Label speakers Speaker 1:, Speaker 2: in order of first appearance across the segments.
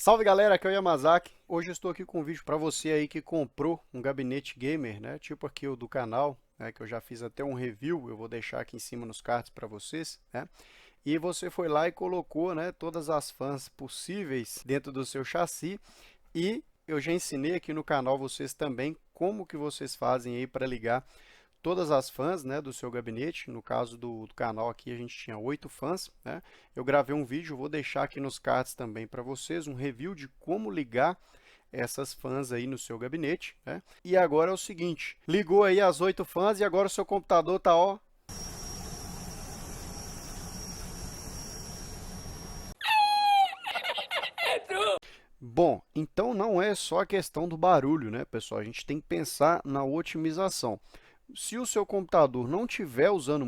Speaker 1: Salve galera, aqui é o Yamazaki. Hoje eu estou aqui com um vídeo para você aí que comprou um gabinete gamer, né? Tipo aqui o do canal, né? Que eu já fiz até um review, eu vou deixar aqui em cima nos cards para vocês, né? E você foi lá e colocou, né, todas as fãs possíveis dentro do seu chassi e eu já ensinei aqui no canal vocês também como que vocês fazem aí para ligar todas as fãs, né, do seu gabinete. No caso do canal aqui a gente tinha 8 fãs, né? Eu gravei um vídeo, vou deixar aqui nos cards também para vocês um review de como ligar essas fãs aí no seu gabinete, né? E agora é o seguinte, ligou aí as 8 fãs e agora o seu computador tá ó. Bom, então não é só a questão do barulho, né, pessoal? A gente tem que pensar na otimização. Se o seu computador não estiver usando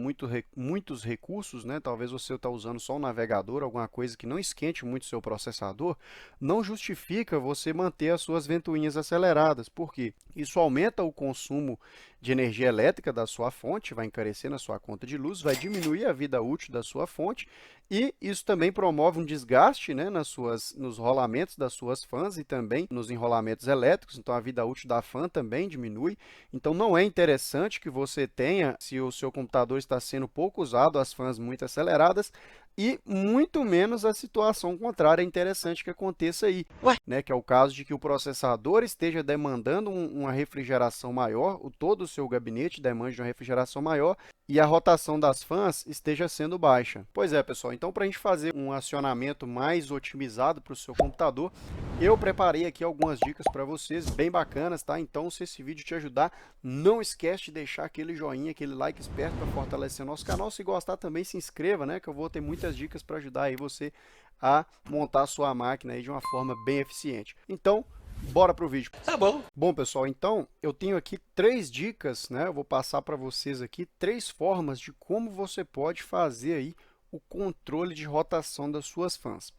Speaker 1: muitos recursos, né, talvez você está usando só um navegador, alguma coisa que não esquente muito o seu processador, não justifica você manter as suas ventoinhas aceleradas. Por quê? Isso aumenta o consumo de energia elétrica da sua fonte, vai encarecer na sua conta de luz, vai diminuir a vida útil da sua fonte e isso também promove um desgaste, né, nos rolamentos das suas fãs e também nos enrolamentos elétricos, então a vida útil da fã também diminui. Então não é interessante que você tenha, se o seu computador está sendo pouco usado, as fãs muito aceleradas, e muito menos a situação contrária é interessante que aconteça aí, né? Que é o caso de que o processador esteja demandando uma refrigeração maior, todo o seu gabinete demande uma refrigeração maior, e a rotação das fãs esteja sendo baixa. Pois é, pessoal, então para a gente fazer um acionamento mais otimizado para o seu computador, eu preparei aqui algumas dicas para vocês, bem bacanas, tá? Então, se esse vídeo te ajudar, não esquece de deixar aquele joinha, aquele like esperto para fortalecer nosso canal. Se gostar também, se inscreva, né? Que eu vou ter muitas dicas para ajudar aí você a montar a sua máquina aí de uma forma bem eficiente. Então, bora pro vídeo.
Speaker 2: Tá bom.
Speaker 1: Bom, pessoal, então eu tenho aqui 3 dicas, né? Eu vou passar para vocês aqui 3 formas de como você pode fazer aí o controle de rotação das suas fãs.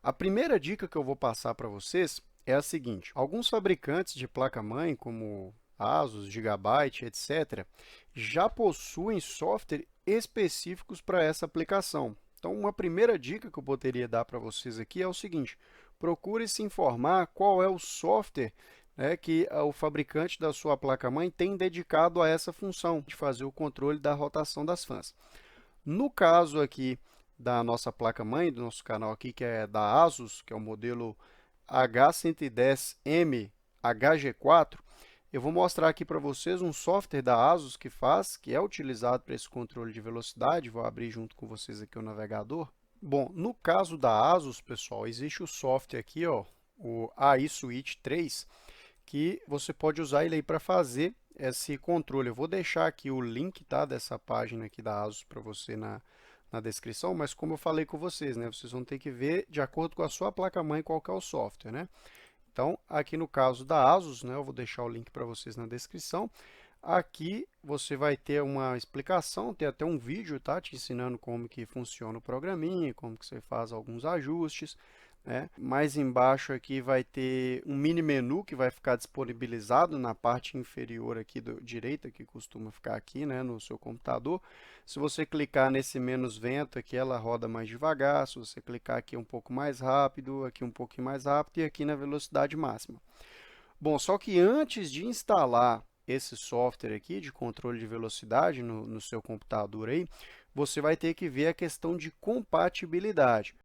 Speaker 1: A primeira dica que eu vou passar para vocês é a seguinte: alguns fabricantes de placa-mãe, como Asus, Gigabyte, etc., já possuem software específicos para essa aplicação. Então, uma primeira dica que eu poderia dar para vocês aqui é o seguinte: procure se informar qual é o software, né, que o fabricante da sua placa-mãe tem dedicado a essa função de fazer o controle da rotação das fãs. No caso aqui da nossa placa-mãe, do nosso canal aqui, que é da Asus, que é o modelo H110M HG4, eu vou mostrar aqui para vocês um software da Asus que é utilizado para esse controle de velocidade. Vou abrir junto com vocês aqui o navegador. Bom, no caso da Asus, pessoal, existe o software aqui, ó, o AI Switch 3, que você pode usar ele aí para fazer esse controle. Eu vou deixar aqui o link, tá, dessa página aqui da Asus para você na descrição, mas como eu falei com vocês, né, vocês vão ter que ver de acordo com a sua placa-mãe qual que é o software, né? Então, aqui no caso da Asus, né, eu vou deixar o link para vocês na descrição. Aqui você vai ter uma explicação, tem até um vídeo, tá, te ensinando como que funciona o programinha, como que você faz alguns ajustes, né? Mais embaixo aqui vai ter um mini menu que vai ficar disponibilizado na parte inferior aqui do direita, que costuma ficar aqui, né, no seu computador. Se você clicar nesse menos vento aqui, ela roda mais devagar. Se você clicar aqui um pouco mais rápido, aqui um pouquinho mais rápido e aqui na velocidade máxima. Bom, só que antes de instalar esse software aqui de controle de velocidade no seu computador aí, você vai ter que ver a questão de compatibilidade.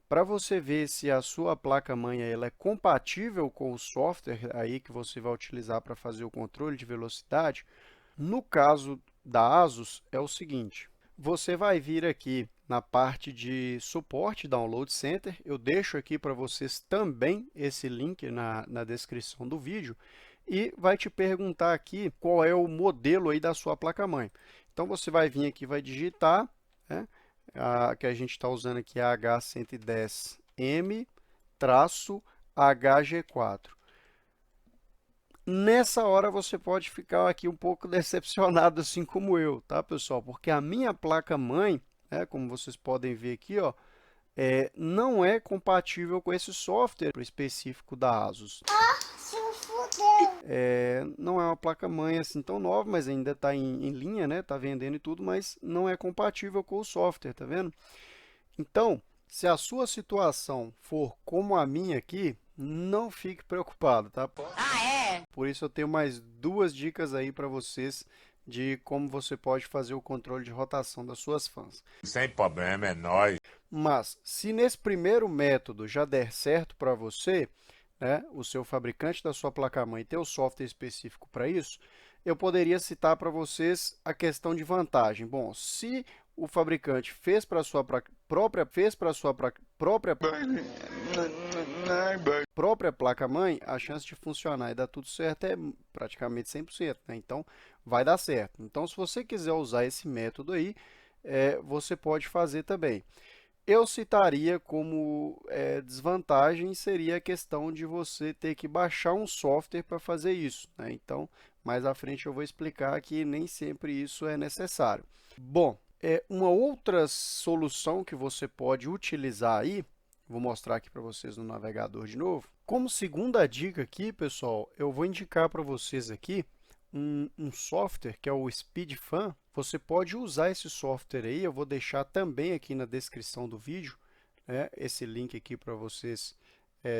Speaker 1: Para você ver se a sua placa-mãe ela é compatível com o software aí que você vai utilizar para fazer o controle de velocidade, no caso da Asus é o seguinte: você vai vir aqui na parte de suporte Download Center, eu deixo aqui para vocês também esse link na descrição do vídeo, e vai te perguntar aqui qual é o modelo aí da sua placa-mãe. Então você vai vir aqui, vai digitar, né? A que a gente está usando aqui é a H110M-HG4. Nessa hora você pode ficar aqui um pouco decepcionado, assim como eu, tá, pessoal? Porque a minha placa-mãe, né, como vocês podem ver aqui, ó, não é compatível com esse software específico da Asus. Não é uma placa-mãe assim tão nova, mas ainda está em linha, né? Está vendendo e tudo, mas não é compatível com o software, tá vendo? Então, Se a sua situação for como a minha aqui, não fique preocupado, tá?
Speaker 2: Ah, é?
Speaker 1: Por isso eu tenho mais duas dicas aí para vocês de como você pode fazer o controle de rotação das suas fãs.
Speaker 3: Sem problema, é nóis.
Speaker 1: Mas, se nesse primeiro método já der certo para você, né, o seu fabricante da sua placa-mãe ter o software específico para isso, eu poderia citar para vocês a questão de vantagem. Bom, se o fabricante fez para a sua própria placa-mãe, a chance de funcionar e dar tudo certo é praticamente 100%, né? Então, vai dar certo. Então, se você quiser usar esse método aí, você pode fazer também. Eu citaria como desvantagem seria a questão de você ter que baixar um software para fazer isso, né? Então, mais à frente eu vou explicar que nem sempre isso é necessário. Bom, uma outra solução que você pode utilizar aí, vou mostrar aqui para vocês no navegador de novo. Como segunda dica aqui, pessoal, eu vou indicar para vocês aqui um software que é o SpeedFan. Você pode usar esse software aí, eu vou deixar também aqui na descrição do vídeo, né, esse link aqui para vocês,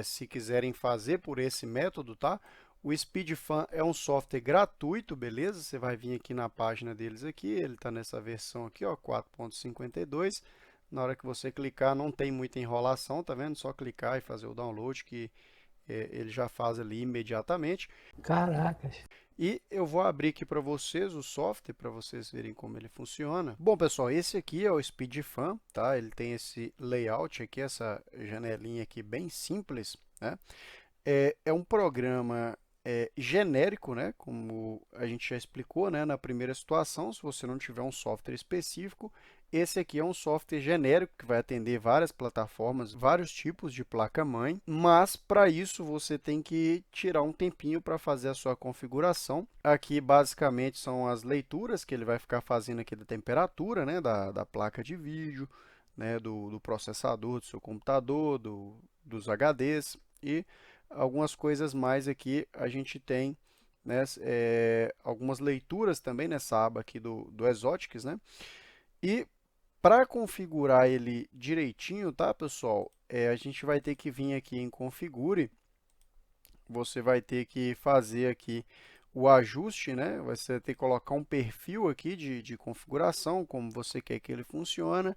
Speaker 1: se quiserem fazer por esse método, tá? O SpeedFan é um software gratuito, beleza? Você vai vir aqui na página deles aqui, ele está nessa versão aqui, ó, 4.52. Na hora que você clicar, não tem muita enrolação, tá vendo? Só clicar e fazer o download que ele já faz ali imediatamente.
Speaker 4: Caracas.
Speaker 1: E eu vou abrir aqui para vocês o software, para vocês verem como ele funciona. Bom, pessoal, esse aqui é o SpeedFan, tá? Ele tem esse layout aqui, essa janelinha aqui bem simples, né? É um programa genérico, né? Como a gente já explicou, né? Na primeira situação, se você não tiver um software específico, esse aqui é um software genérico que vai atender várias plataformas, vários tipos de placa-mãe, mas para isso você tem que tirar um tempinho para fazer a sua configuração. Aqui basicamente são as leituras que ele vai ficar fazendo aqui da temperatura, né? Da placa de vídeo, né? Do processador do seu computador, dos HDs e algumas coisas mais aqui a gente tem, né, algumas leituras também nessa aba aqui do Exotics, né? E para configurar ele direitinho, tá, pessoal? A gente vai ter que vir aqui em Configure, você vai ter que fazer aqui o ajuste, né? Você vai ter que colocar um perfil aqui de configuração, como você quer que ele funcione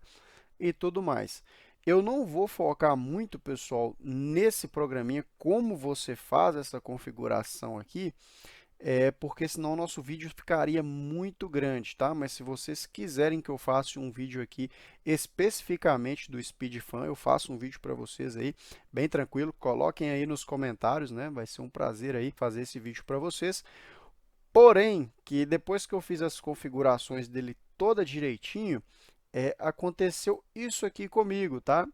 Speaker 1: e tudo mais. Eu não vou focar muito, pessoal, nesse programinha, como você faz essa configuração aqui, porque senão o nosso vídeo ficaria muito grande, tá? Mas se vocês quiserem que eu faça um vídeo aqui especificamente do SpeedFan, eu faço um vídeo para vocês aí, bem tranquilo. Coloquem aí nos comentários, né? Vai ser um prazer aí fazer esse vídeo para vocês. Porém, que depois que eu fiz as configurações dele toda direitinho, aconteceu isso aqui comigo, tá?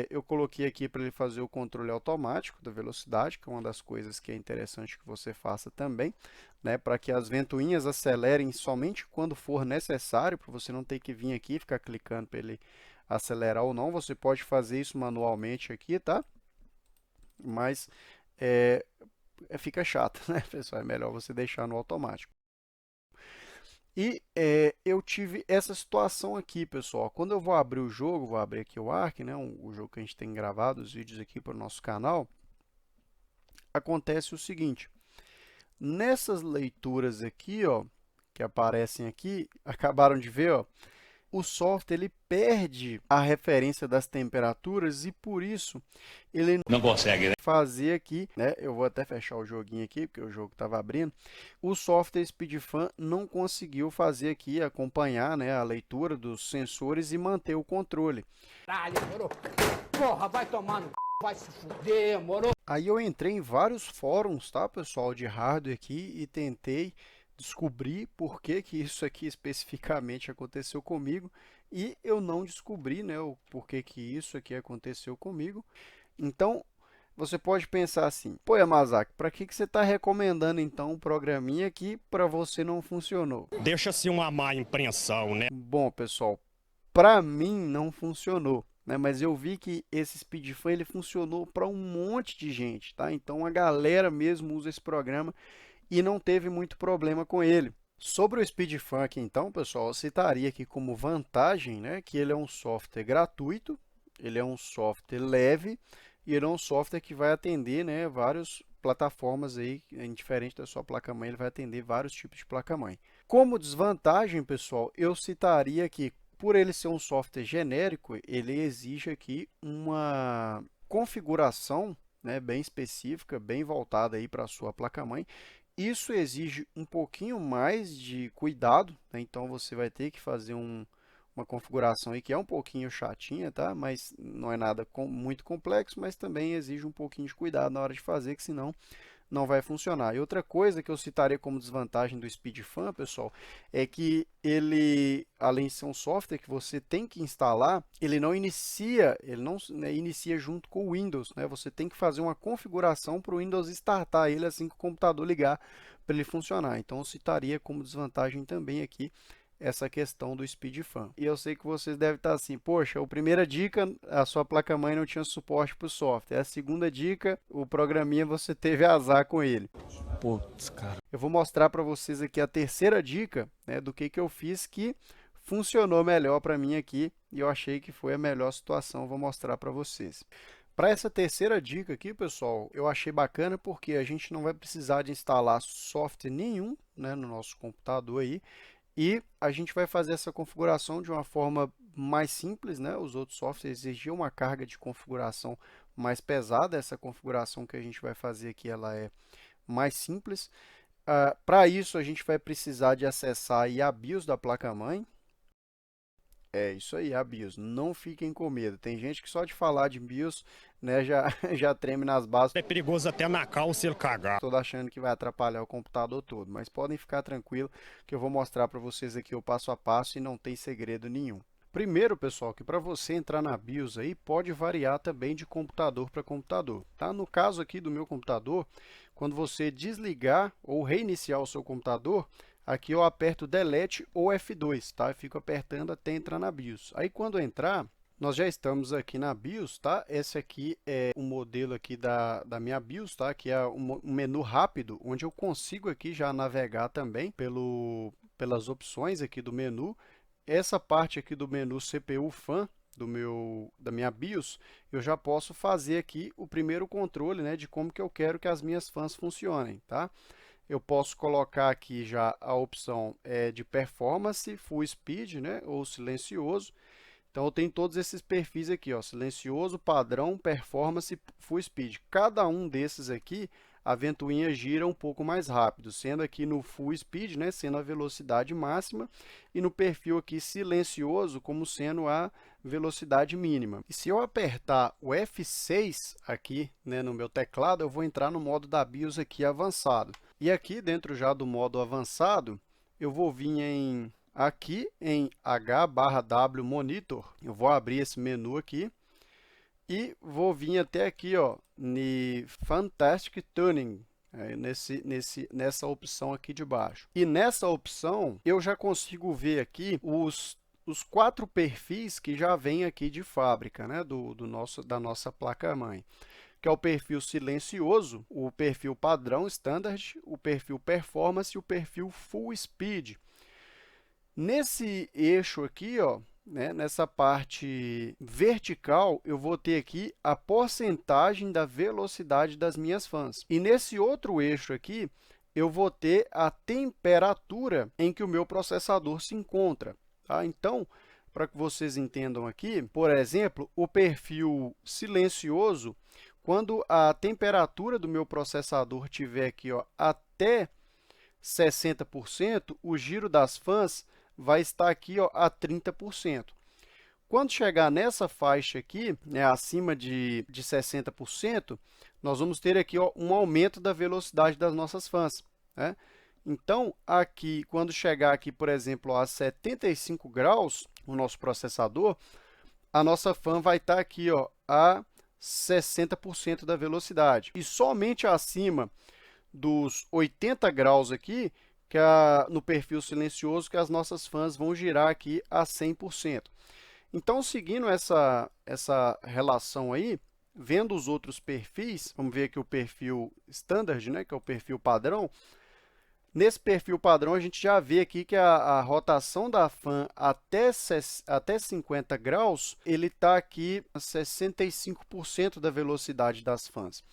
Speaker 1: Eu coloquei aqui para ele fazer o controle automático da velocidade, que é uma das coisas que é interessante que você faça também, né? Para que as ventoinhas acelerem somente quando for necessário, para você não ter que vir aqui e ficar clicando para ele acelerar ou não. Você pode fazer isso manualmente aqui, tá? Mas fica chato, né, pessoal? É melhor você deixar no automático. E eu tive essa situação aqui, pessoal. Quando eu vou abrir o jogo, vou abrir aqui o Ark, né, o jogo que a gente tem gravado, os vídeos aqui para o nosso canal, acontece o seguinte. Nessas leituras aqui, ó, que aparecem aqui, acabaram de ver, ó, o software ele perde a referência das temperaturas e por isso ele
Speaker 3: Não consegue, né?
Speaker 1: fazer aqui, né? Eu vou até fechar o joguinho aqui, porque o jogo estava abrindo. O software SpeedFan não conseguiu fazer aqui, acompanhar, né, a leitura dos sensores e manter o controle.
Speaker 4: Caralho, moro. Porra, vai tomar no c... vai se fuder, moro.
Speaker 1: Aí eu entrei em vários fóruns, tá, pessoal, de hardware aqui e tentei descobrir por que que isso aqui especificamente aconteceu comigo e eu não descobri, né, o porquê que isso aqui aconteceu comigo. Então, você pode pensar assim, pô, Yamazaki, para que você está recomendando então um programinha que para você não funcionou?
Speaker 5: Deixa-se uma má impressão, né?
Speaker 1: Bom, pessoal, para mim não funcionou, né? Mas eu vi que esse SpeedFan ele funcionou para um monte de gente, tá? Então a galera mesmo usa esse programa e não teve muito problema com ele. Sobre o SpeedFan aqui então, pessoal, eu citaria aqui como vantagem, né, que ele é um software gratuito, ele é um software leve e ele é um software que vai atender, né, várias plataformas aí, indiferente da sua placa-mãe, ele vai atender vários tipos de placa-mãe. Como desvantagem, pessoal, eu citaria que, por ele ser um software genérico, ele exige aqui uma configuração, né, bem específica, bem voltada aí para a sua placa-mãe. Isso exige um pouquinho mais de cuidado, né? Então você vai ter que fazer uma configuração aí que é um pouquinho chatinha, tá? Mas não é nada muito complexo, mas também exige um pouquinho de cuidado na hora de fazer, que senão não vai funcionar. E outra coisa que eu citaria como desvantagem do SpeedFan, pessoal, é que ele, além de ser um software que você tem que instalar, ele não inicia junto com o Windows, né? Você tem que fazer uma configuração para o Windows startar ele assim que o computador ligar para ele funcionar. Então eu citaria como desvantagem também aqui essa questão do SpeedFan. E eu sei que vocês devem estar assim, poxa, a primeira dica, a sua placa-mãe não tinha suporte para o software. A segunda dica, o programinha você teve azar com ele.
Speaker 5: Putz, cara.
Speaker 1: Eu vou mostrar para vocês aqui a terceira dica, né, do que eu fiz que funcionou melhor para mim aqui e eu achei que foi a melhor situação. Vou mostrar para vocês. Para essa terceira dica aqui, pessoal, eu achei bacana porque a gente não vai precisar de instalar software nenhum, né, no nosso computador aí. E a gente vai fazer essa configuração de uma forma mais simples, né? Os outros softwares exigiam uma carga de configuração mais pesada. Essa configuração que a gente vai fazer aqui, ela é mais simples. Para isso, a gente vai precisar de acessar aí a BIOS da placa-mãe. É isso aí, a BIOS. Não fiquem com medo. Tem gente que só de falar de BIOS, né, já treme nas bases.
Speaker 5: É perigoso até na calça ele cagar.
Speaker 1: Estou achando que vai atrapalhar o computador todo, mas podem ficar tranquilos que eu vou mostrar para vocês aqui o passo a passo e não tem segredo nenhum. Primeiro, pessoal, que para você entrar na BIOS aí pode variar também de computador para computador, tá? No caso aqui do meu computador, quando você desligar ou reiniciar o seu computador, aqui eu aperto Delete ou F2, tá? Eu fico apertando até entrar na BIOS. Aí quando entrar, nós já estamos aqui na BIOS, tá? Esse aqui é o modelo aqui da minha BIOS, tá? Que é um menu rápido, onde eu consigo aqui já navegar também pelas opções aqui do menu. Essa parte aqui do menu CPU Fan da minha BIOS, eu já posso fazer aqui o primeiro controle, né, de como que eu quero que as minhas fãs funcionem, tá? Eu posso colocar aqui já a opção de performance, full speed, né, ou silencioso. Então eu tenho todos esses perfis aqui, ó, silencioso, padrão, performance, full speed. Cada um desses aqui, a ventoinha gira um pouco mais rápido, sendo aqui no full speed, né, sendo a velocidade máxima, e no perfil aqui silencioso como sendo a velocidade mínima. E se eu apertar o F6 aqui, né, no meu teclado, eu vou entrar no modo da BIOS aqui avançado. E aqui dentro já do modo avançado, eu vou vir aqui em H/W Monitor, eu vou abrir esse menu aqui e vou vir até aqui, ó, no Fantastic Tuning, nessa opção aqui de baixo. E nessa opção eu já consigo ver aqui os 4 perfis que já vem aqui de fábrica, né, da nossa placa-mãe, que é o perfil silencioso, o perfil padrão standard, o perfil performance e o perfil full speed. Nesse eixo aqui, ó, né, nessa parte vertical, eu vou ter aqui a porcentagem da velocidade das minhas fãs. E nesse outro eixo aqui, eu vou ter a temperatura em que o meu processador se encontra, tá? Então, para que vocês entendam aqui, por exemplo, o perfil silencioso, quando a temperatura do meu processador estiver aqui, ó, até 60%, o giro das fãs vai estar aqui, ó, a 30%. Quando chegar nessa faixa aqui, né, acima de 60%, nós vamos ter aqui, ó, um aumento da velocidade das nossas fãs, né? Então, aqui, quando chegar aqui, por exemplo, ó, a 75 graus, o nosso processador, a nossa fã vai estar aqui, ó, a 60% da velocidade. E somente acima dos 80 graus aqui, no perfil silencioso, que as nossas fãs vão girar aqui a 100%. Então, seguindo essa relação aí, vendo os outros perfis, vamos ver aqui o perfil standard, né, que é o perfil padrão, Nesse perfil padrão, a gente já vê aqui que a rotação da fan até 50 graus, ele está aqui a 65% da velocidade das fãs.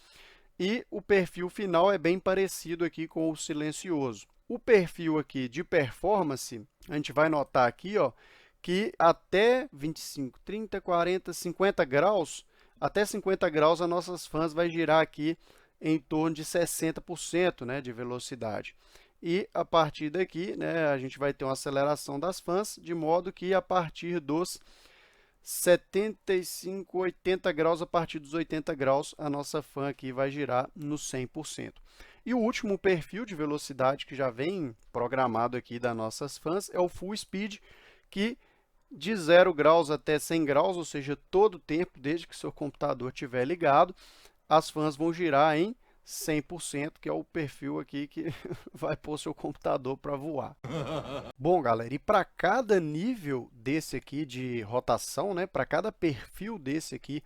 Speaker 1: E o perfil final é bem parecido aqui com o silencioso. O perfil aqui de performance, a gente vai notar aqui, ó, que até 25, 30, 40, 50 graus, até 50 graus, as nossas fãs vai girar aqui em torno de 60%, né, de velocidade. E a partir daqui, né, a gente vai ter uma aceleração das fãs, de modo que a partir dos 75, 80 graus, a partir dos 80 graus, a nossa fã aqui vai girar no 100%. E o último perfil de velocidade que já vem programado aqui das nossas fãs é o Full Speed, que de 0 graus até 100 graus, ou seja, todo o tempo, desde que seu computador estiver ligado, as fãs vão girar em 100%, que é o perfil aqui que vai pôr seu computador para voar. Bom, galera, e para cada nível desse aqui de rotação, né, para cada perfil desse aqui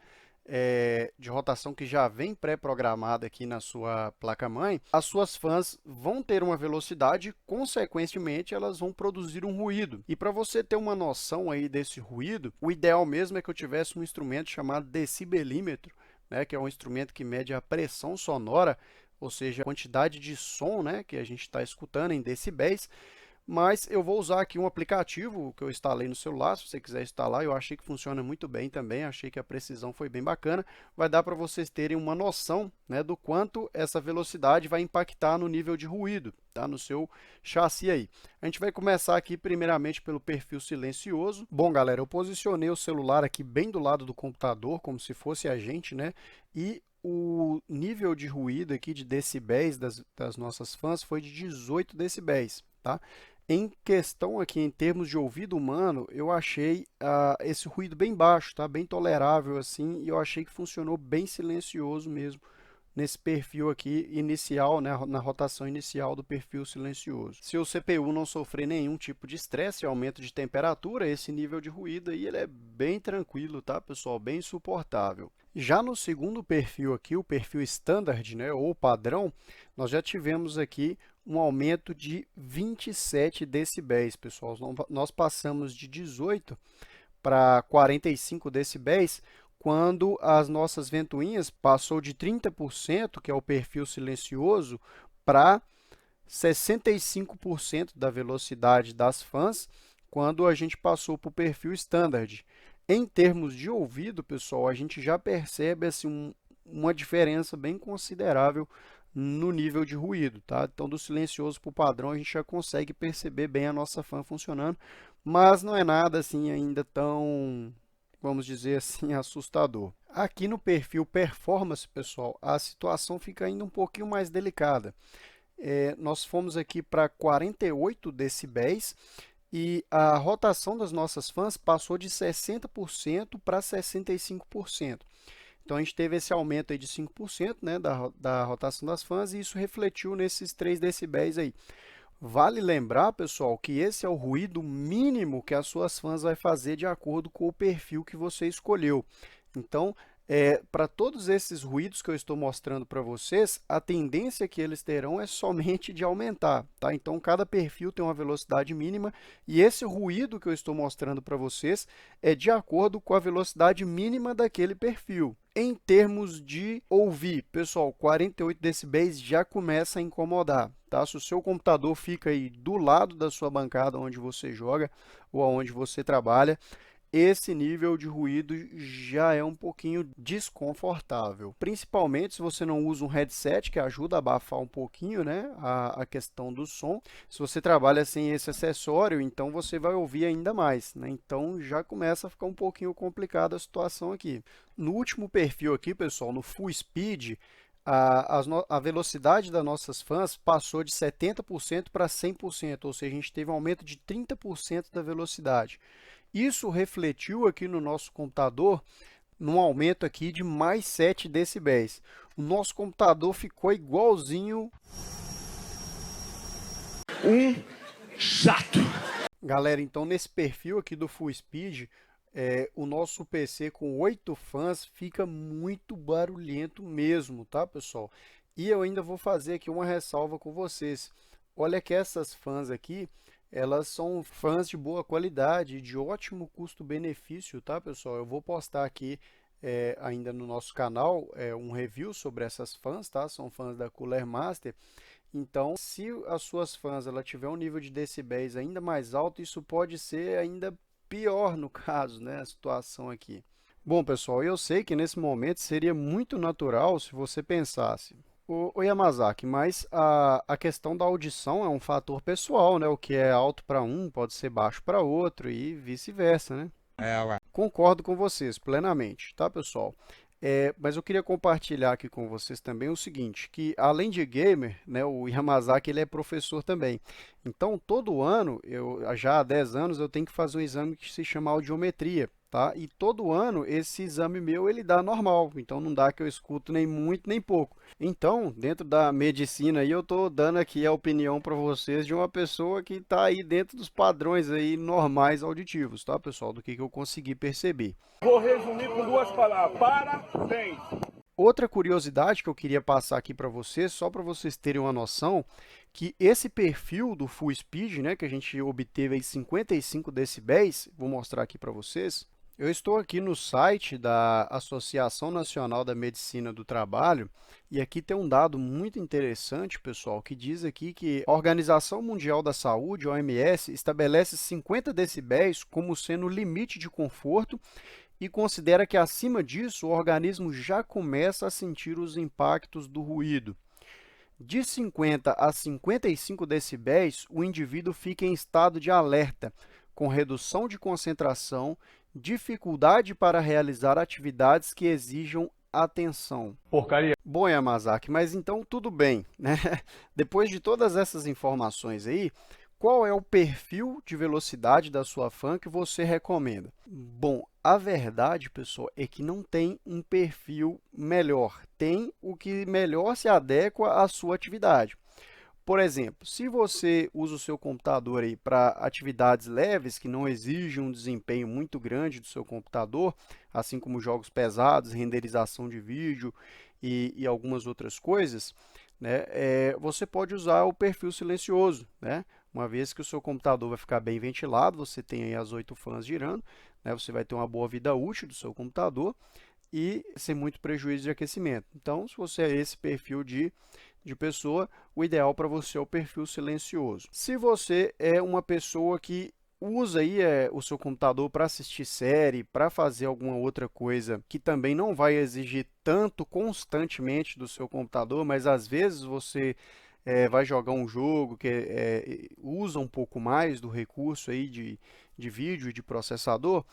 Speaker 1: de rotação que já vem pré-programado aqui na sua placa-mãe, as suas fãs vão ter uma velocidade e, consequentemente, elas vão produzir um ruído. E para você ter uma noção aí desse ruído, o ideal mesmo é que eu tivesse um instrumento chamado decibelímetro, né, que é um instrumento que mede a pressão sonora, ou seja, a quantidade de som, né, que a gente está escutando em decibéis. Mas eu vou usar aqui um aplicativo que eu instalei no celular, se você quiser instalar, eu achei que funciona muito bem também, achei que a precisão foi bem bacana. Vai dar para vocês terem uma noção, né, do quanto essa velocidade vai impactar no nível de ruído, tá, no seu chassi aí. A gente vai começar aqui primeiramente pelo perfil silencioso. Bom, galera, eu posicionei o celular aqui bem do lado do computador, como se fosse a gente, né, e o nível de ruído aqui de decibéis das nossas fãs foi de 18 decibéis, tá? Em questão aqui, em termos de ouvido humano, eu achei esse ruído bem baixo, tá? Bem tolerável assim, e eu achei que funcionou bem silencioso mesmo nesse perfil aqui inicial, né, na rotação inicial do perfil silencioso. Se o CPU não sofrer nenhum tipo de estresse, aumento de temperatura, esse nível de ruído aí ele é bem tranquilo, tá, pessoal? Bem suportável. Já no segundo perfil aqui, o perfil standard, né, ou padrão, nós já tivemos aqui um aumento de 27 decibéis, pessoal. Nós passamos de 18 para 45 decibéis, quando as nossas ventoinhas passou de 30%, que é o perfil silencioso, para 65% da velocidade das fãs, quando a gente passou para o perfil standard. Em termos de ouvido, pessoal, a gente já percebe assim, uma diferença bem considerável no nível de ruído, tá? Então, do silencioso para o padrão, a gente já consegue perceber bem a nossa fã funcionando, mas não é nada assim ainda tão, vamos dizer assim, assustador. Aqui no perfil performance, pessoal, a situação fica ainda um pouquinho mais delicada. Nós fomos aqui para 48 decibéis e a rotação das nossas fãs passou de 60% para 65%. Então, a gente teve esse aumento aí de 5%, né, da rotação das fãs, e isso refletiu nesses 3 decibéis aí. Vale lembrar, pessoal, que esse é o ruído mínimo que as suas fãs vai fazer de acordo com o perfil que você escolheu. Então, para todos esses ruídos que eu estou mostrando para vocês, a tendência que eles terão é somente de aumentar, tá? Então, cada perfil tem uma velocidade mínima e esse ruído que eu estou mostrando para vocês é de acordo com a velocidade mínima daquele perfil. Em termos de ouvir, pessoal, 48 decibéis já começa a incomodar, tá? Se o seu computador fica aí do lado da sua bancada onde você joga ou onde você trabalha, esse nível de ruído já é um pouquinho desconfortável. Principalmente se você não usa um headset, que ajuda a abafar um pouquinho, né, a questão do som. Se você trabalha sem esse acessório, então você vai ouvir ainda mais, né? Então já começa a ficar um pouquinho complicada a situação aqui. No último perfil aqui, pessoal, no Full Speed, a velocidade das nossas fãs passou de 70% para 100%, ou seja, a gente teve um aumento de 30% da velocidade. Isso refletiu aqui no nosso computador num aumento aqui de mais 7 decibéis. O nosso computador ficou igualzinho
Speaker 3: Um chato.
Speaker 1: Galera, então nesse perfil aqui do Full Speed, o nosso PC com 8 fãs fica muito barulhento mesmo, tá, pessoal? E eu ainda vou fazer aqui uma ressalva com vocês. olha que essas fãs aqui, elas são fãs de boa qualidade, de ótimo custo-benefício, tá, pessoal? Eu vou postar aqui ainda no nosso canal um review sobre essas fãs, tá? São fãs da Cooler Master. Então, se as suas fãs ela tiver um nível de decibéis ainda mais alto, isso pode ser ainda pior no caso, né, a situação aqui. Bom, pessoal, eu sei que nesse momento seria muito natural se você pensasse, ô Yamazaki, mas a questão da audição é um fator pessoal, né? O que é alto para um pode ser baixo para outro e vice-versa, né?
Speaker 5: Ué.
Speaker 1: Concordo com vocês plenamente, tá, pessoal? Mas eu queria compartilhar aqui com vocês também o seguinte, que além de gamer, né, o Yamazaki ele é professor também. Então, todo ano, já há 10 anos, eu tenho que fazer um exame que se chama audiometria, tá? E todo ano esse exame meu ele dá normal, então não dá que eu escuto nem muito nem pouco. Então, dentro da medicina aí, eu estou dando aqui a opinião para vocês de uma pessoa que está aí dentro dos padrões aí normais auditivos, tá, pessoal? Do que eu consegui perceber.
Speaker 3: Vou resumir com 2 palavras. Parabéns.
Speaker 1: Outra curiosidade que eu queria passar aqui para vocês, só para vocês terem uma noção, que esse perfil do Full Speed, né, que a gente obteve aí 55 decibéis, vou mostrar aqui para vocês. Eu estou aqui no site da Associação Nacional da Medicina do Trabalho e aqui tem um dado muito interessante, pessoal, que diz aqui que a Organização Mundial da Saúde, OMS, estabelece 50 decibéis como sendo o limite de conforto e considera que acima disso o organismo já começa a sentir os impactos do ruído. De 50 a 55 decibéis, o indivíduo fica em estado de alerta, com redução de concentração, dificuldade para realizar atividades que exijam atenção.
Speaker 3: Porcaria.
Speaker 1: Bom, Yamazaki, mas então tudo bem, né? Depois de todas essas informações aí, qual é o perfil de velocidade da sua fã que você recomenda? Bom, a verdade, pessoal, é que não tem um perfil melhor. Tem o que melhor se adequa à sua atividade. Por exemplo, se você usa o seu computador aí para atividades leves que não exigem um desempenho muito grande do seu computador, assim como jogos pesados, renderização de vídeo e algumas outras coisas, né, você pode usar o perfil silencioso, né? Uma vez que o seu computador vai ficar bem ventilado, você tem aí as 8 fãs girando, né, você vai ter uma boa vida útil do seu computador e sem muito prejuízo de aquecimento. Então, se você é esse perfil de pessoa, o ideal para você é o perfil silencioso. Se você é uma pessoa que usa aí o seu computador para assistir série, para fazer alguma outra coisa que também não vai exigir tanto constantemente do seu computador, mas às vezes você vai jogar um jogo que usa um pouco mais do recurso aí de vídeo e de processador,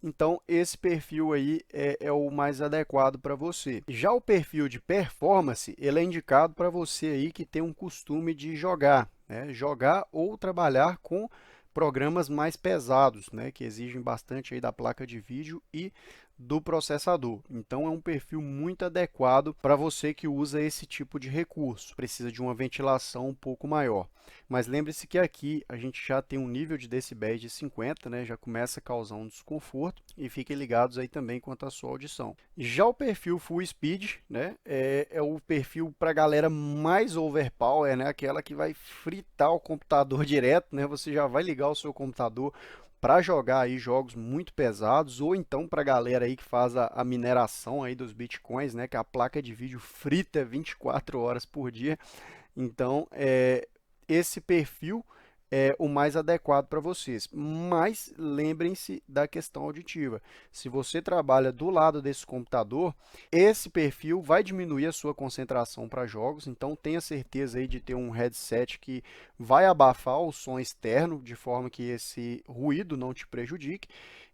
Speaker 1: então esse perfil aí é o mais adequado para você. Já o perfil de performance, ele é indicado para você aí que tem um costume de jogar, né? Jogar ou trabalhar com programas mais pesados, né? Que exigem bastante aí da placa de vídeo e do processador. Então é um perfil muito adequado para você que usa esse tipo de recurso. Precisa de uma ventilação um pouco maior. Mas lembre-se que aqui a gente já tem um nível de decibéis de 50, né? Já começa a causar um desconforto e fiquem ligados aí também quanto à sua audição. Já o perfil Full Speed, né? É o perfil para a galera mais overpower, né? Aquela que vai fritar o computador direto, né? Você já vai ligar o seu computador para jogar aí jogos muito pesados, ou então para a galera aí que faz a mineração aí dos bitcoins, né, que a placa de vídeo frita 24 horas por dia. Então, esse perfil é o mais adequado para vocês. Mas lembrem-se da questão auditiva. Se você trabalha do lado desse computador, esse perfil vai diminuir a sua concentração para jogos, então tenha certeza aí de ter um headset que vai abafar o som externo, de forma que esse ruído não te prejudique.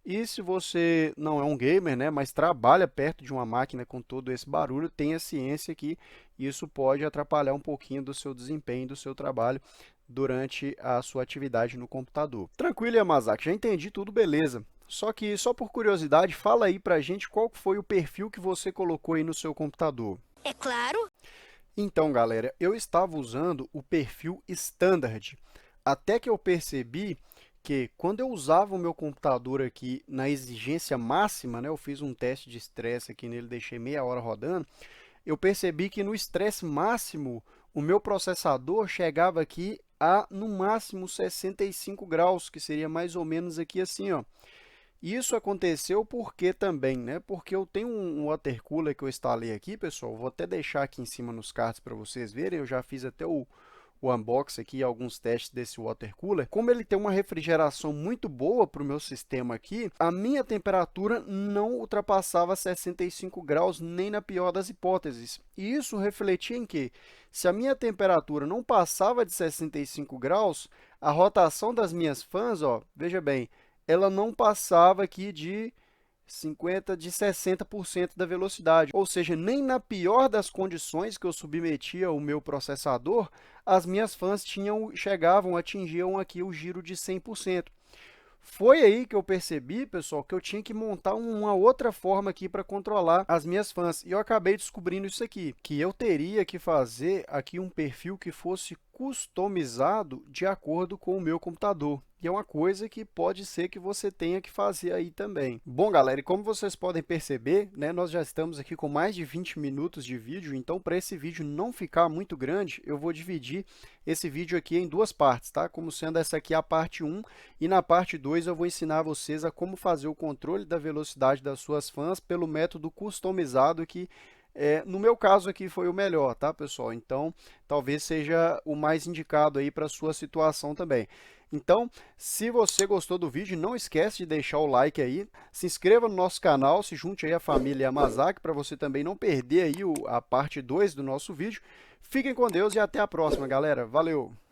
Speaker 1: E se você não é um gamer, né, mas trabalha perto de uma máquina com todo esse barulho, tenha ciência que isso pode atrapalhar um pouquinho do seu desempenho, do seu trabalho durante a sua atividade no computador. Tranquilo, Yamazaki, já entendi tudo, beleza. Só que, só por curiosidade, fala aí pra gente qual foi o perfil que você colocou aí no seu computador.
Speaker 2: É claro.
Speaker 1: Então, galera, eu estava usando o perfil Standard, até que eu percebi que quando eu usava o meu computador aqui na exigência máxima, né, eu fiz um teste de estresse aqui nele, deixei meia hora rodando, eu percebi que no estresse máximo, o meu processador chegava aqui a, no máximo, 65 graus, que seria mais ou menos aqui assim, ó. Isso aconteceu porque também, né? Porque eu tenho um water cooler que eu instalei aqui, pessoal. Vou até deixar aqui em cima nos cards para vocês verem. Eu já fiz até o unboxing aqui, alguns testes desse water cooler. Como ele tem uma refrigeração muito boa para o meu sistema aqui, a minha temperatura não ultrapassava 65 graus nem na pior das hipóteses. E isso refletia em que, se a minha temperatura não passava de 65 graus, a rotação das minhas fãs, ó, veja bem, ela não passava aqui de 60% da velocidade, ou seja, nem na pior das condições que eu submetia o meu processador, as minhas fãs atingiam aqui o giro de 100%. Foi aí que eu percebi, pessoal, que eu tinha que montar uma outra forma aqui para controlar as minhas fãs. E eu acabei descobrindo isso aqui, que eu teria que fazer aqui um perfil que fosse customizado de acordo com o meu computador. E é uma coisa que pode ser que você tenha que fazer aí também. Bom, galera, e como vocês podem perceber, né, nós já estamos aqui com mais de 20 minutos de vídeo, então para esse vídeo não ficar muito grande, eu vou dividir esse vídeo aqui em duas partes, tá? Como sendo essa aqui a parte 1, e na parte 2 eu vou ensinar vocês a como fazer o controle da velocidade das suas fãs pelo método customizado que no meu caso aqui foi o melhor, tá, pessoal? Então, talvez seja o mais indicado aí para a sua situação também. Então, se você gostou do vídeo, não esquece de deixar o like aí, se inscreva no nosso canal, se junte aí à família Yamazaki para você também não perder aí a parte 2 do nosso vídeo. Fiquem com Deus e até a próxima, galera. Valeu!